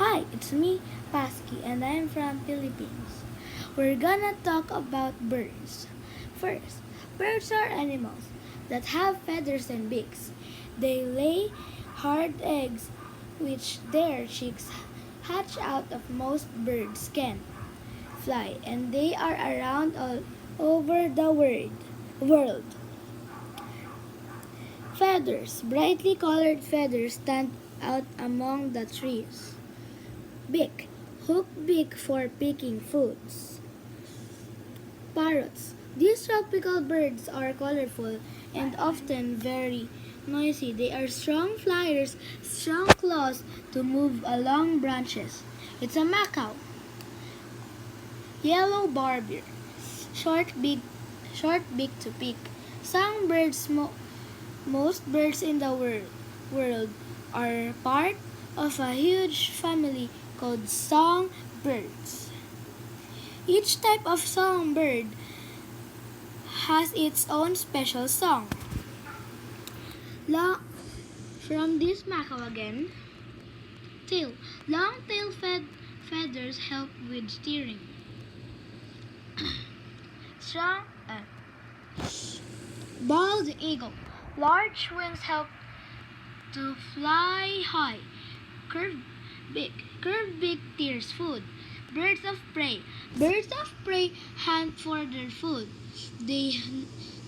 Hi, it's me, Paski, and I'm from Philippines. We're gonna talk about birds. First, birds are animals that have feathers and beaks. They lay hard eggs which their chicks hatch out of. Most birds can fly and they are around all over the world. Feathers, brightly colored feathers stand out among the trees. Beak, hook beak for picking foods. Parrots. These tropical birds are colorful and often very noisy. They are strong flyers, strong claws to move along branches. It's a macaw. Yellow barbier. Short beak to pick. Most birds in the world are part of a huge family called songbirds. Each type of songbird has its own special song. Long, from this macaw again. Tail. Long tail feathers help with steering. Strong. Bald eagle. Large wings help to fly high. Curved beak. Curved beak tears food. Birds of prey. Birds of prey hunt for their food. They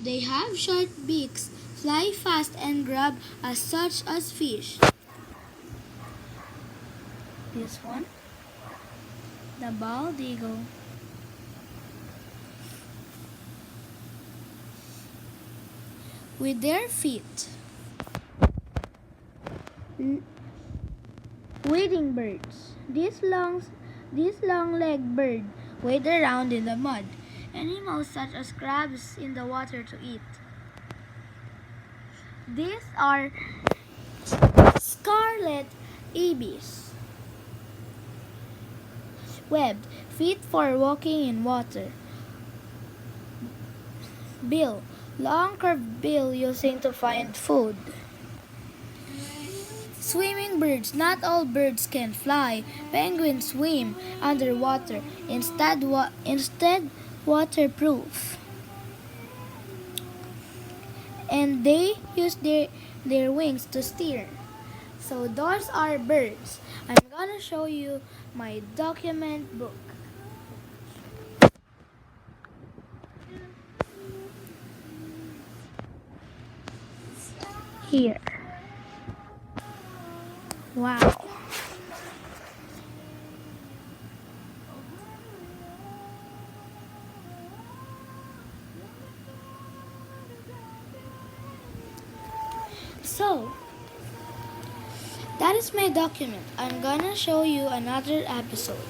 they have short beaks, fly fast and grab as such as fish. This one, the bald eagle. With their feet. Wading birds. This long-legged bird wade around in the mud. Animals such as crabs in the water to eat. These are scarlet ibis. Webbed, feet for walking in water. Bill, long curved bill using to find food. Swimming birds. Not all birds can fly. Penguins swim underwater, instead waterproof. And they use their wings to steer. So those are birds. I'm gonna show you my document book. Here. Wow. So, that is my document. I'm gonna show you another episode.